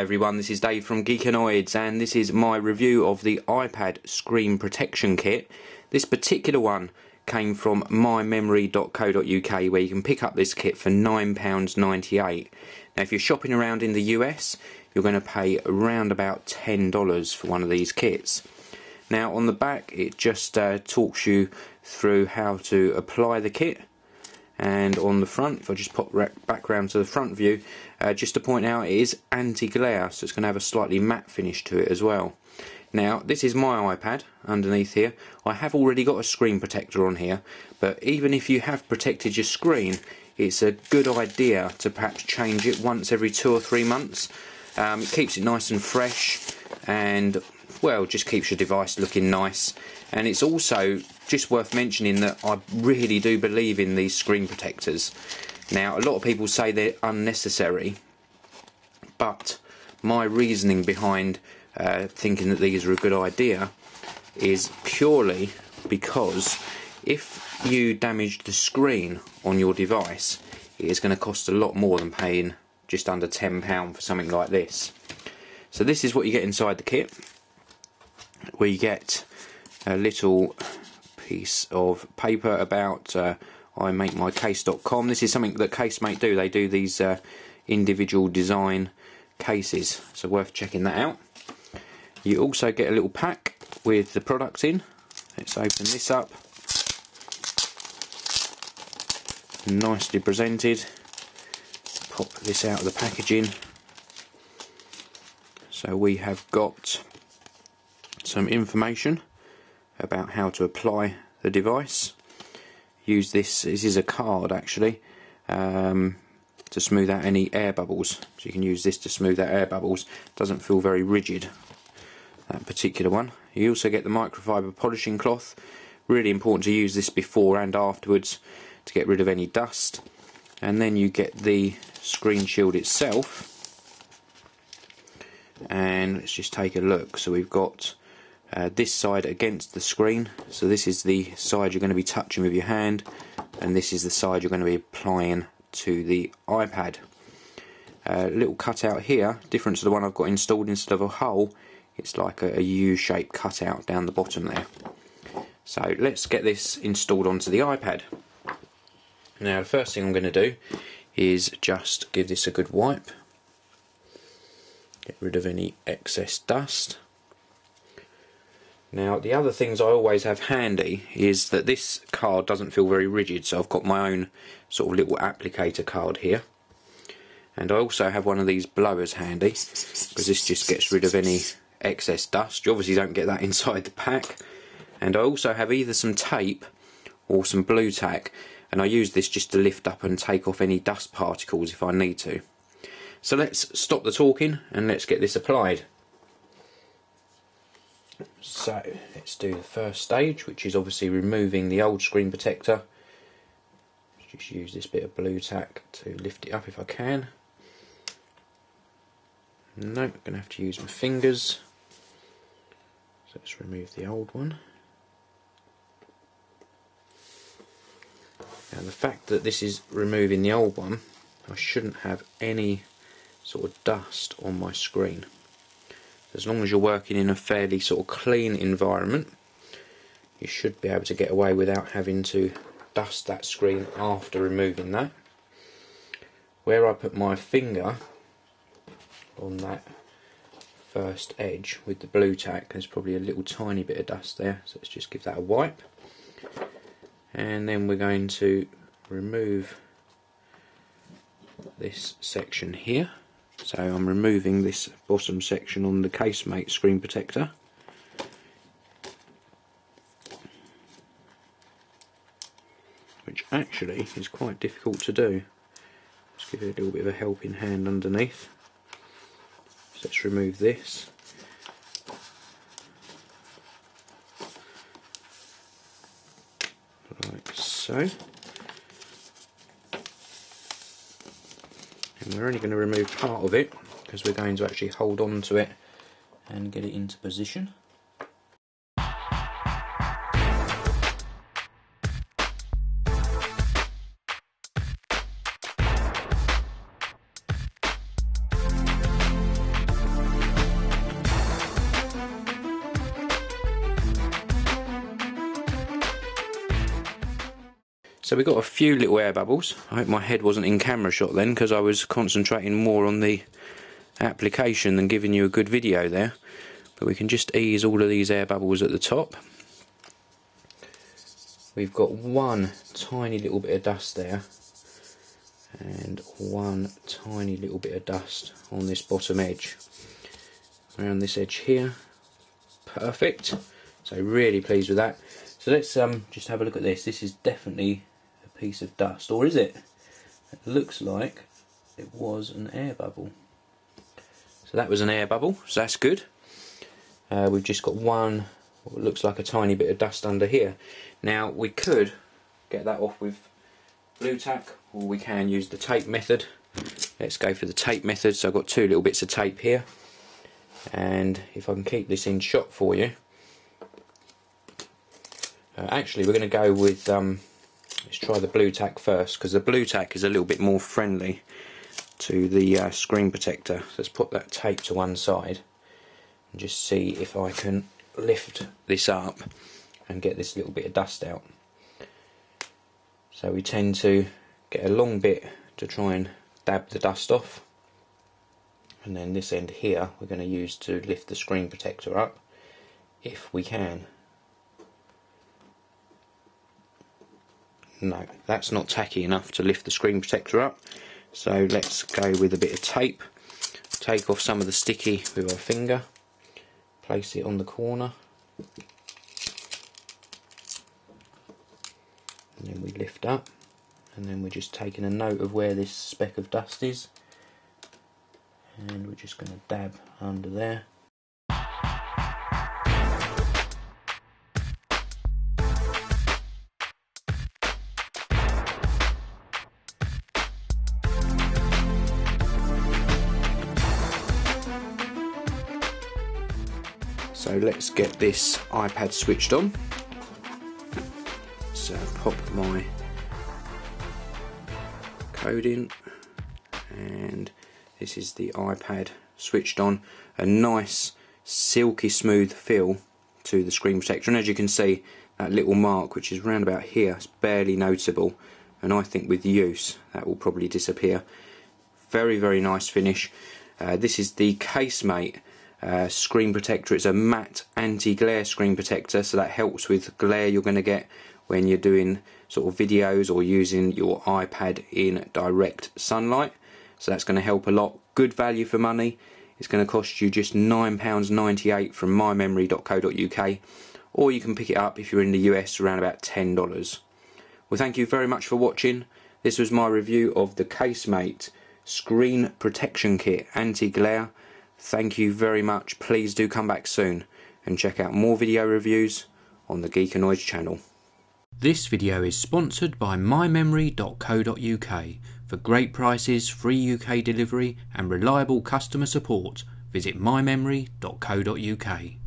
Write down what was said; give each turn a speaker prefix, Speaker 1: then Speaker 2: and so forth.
Speaker 1: Hi everyone, this is Dave from Geekanoids, and this is my review of the iPad screen protection kit. This particular one came from mymemory.co.uk, where you can pick up this kit for £9.98. Now if you're shopping around in the US, you're going to pay around about $10 for one of these kits. Now on the back it just talks you through how to apply the kit. And on the front, if I just pop back round to the front view, just to point out, it is anti-glare, so it's going to have a slightly matte finish to it as well. Now, this is my iPad underneath here. I have already got a screen protector on here, but even if you have protected your screen, it's a good idea to perhaps change it once every 2 or 3 months. It keeps it nice and fresh, and well, just keeps your device looking nice. And it's also just worth mentioning that I really do believe in these screen protectors. Now, a lot of people say they're unnecessary, but my reasoning behind thinking that these are a good idea is purely because if you damage the screen on your device, it is going to cost a lot more than paying just under £10 for something like this. So this is what you get inside the kit, where you get a little piece of paper about imakemycase.com. This is something that Casemate do. They do these individual design cases, so worth checking that out. You also get a little pack with the products in. Let's open this up. Nicely presented. Pop this out of the packaging. So we have got some information about how to apply the device. Use this is a card actually, to smooth out any air bubbles. So you can use this to smooth out air bubbles. Doesn't feel very rigid, that particular one. You also get the microfiber polishing cloth. Really important to use this before and afterwards to get rid of any dust. And then you get the screen shield itself. And let's just take a look. So we've got this side against the screen, so this is the side you're going to be touching with your hand, and this is the side you're going to be applying to the iPad. Little cutout here, different to the one I've got installed. Instead of a hole, it's like a U-shaped cutout down the bottom there. So let's get this installed onto the iPad. Now the first thing I'm going to do is just give this a good wipe, get rid of any excess dust. Now the other things I always have handy is that this card doesn't feel very rigid, so I've got my own sort of little applicator card here, and I also have one of these blowers handy because this just gets rid of any excess dust. You obviously don't get that inside the pack. And I also have either some tape or some blue tack, and I use this just to lift up and take off any dust particles if I need to. So let's stop the talking and let's get this applied. So let's do the first stage, which is obviously removing the old screen protector. Just use this bit of blue tack to lift it up if I can. No, I'm going to have to use my fingers. So let's remove the old one. Now the fact that this is removing the old one, I shouldn't have any sort of dust on my screen. As long as you're working in a fairly sort of clean environment, you should be able to get away without having to dust that screen after removing that. Where I put my finger on that first edge with the blue tack, there's probably a little tiny bit of dust there, so let's just give that a wipe. And then we're going to remove this section here. So I'm removing this bottom section on the Casemate screen protector. Which actually is quite difficult to do. Let's give it a little bit of a helping hand underneath. So let's remove this. Like so. And we're only going to remove part of it because we're going to actually hold on to it and get it into position. So we've got a few little air bubbles. I hope my head wasn't in camera shot then, because I was concentrating more on the application than giving you a good video there. But we can just ease all of these air bubbles at the top. We've got one tiny little bit of dust there, and one tiny little bit of dust on this bottom edge. Around this edge here. Perfect. So really pleased with that. So let's just have a look at this. This is definitely a piece of dust, or is it? It looks like it was an air bubble. So that was an air bubble, so that's good. We've just got one, what looks like a tiny bit of dust under here. Now we could get that off with blue tack, or we can use the tape method. Let's go for the tape method. So I've got two little bits of tape here, and if I can keep this in shot for you. Actually, we're going to go with, let's try the blue tack first, because the blue tack is a little bit more friendly to the screen protector. So let's put that tape to one side and just see if I can lift this up and get this little bit of dust out. So we tend to get a long bit to try and dab the dust off, and then this end here we're going to use to lift the screen protector up if we can. No, that's not tacky enough to lift the screen protector up, so let's go with a bit of tape. Take off some of the sticky with our finger, place it on the corner, and then we lift up, and then we're just taking a note of where this speck of dust is, and we're just going to dab under there. So let's get this iPad switched on. So pop my code in, and this is the iPad switched on. A nice silky smooth feel to the screen protector, and as you can see, that little mark which is round about here is barely noticeable, and I think with use that will probably disappear. Very, very nice finish. This is the Casemate screen protector. It's a matte anti-glare screen protector, so that helps with glare you're going to get when you're doing sort of videos or using your iPad in direct sunlight. So that's going to help a lot. Good value for money. It's going to cost you just £9.98 from mymemory.co.uk, or you can pick it up if you're in the US around about $10. Well, thank you very much for watching. This was my review of the Casemate screen protection kit anti-glare. Thank you very much. Please do come back soon and check out more video reviews on the Geekanoids channel. This video is sponsored by mymemory.co.uk. For great prices, free UK delivery and reliable customer support, visit mymemory.co.uk.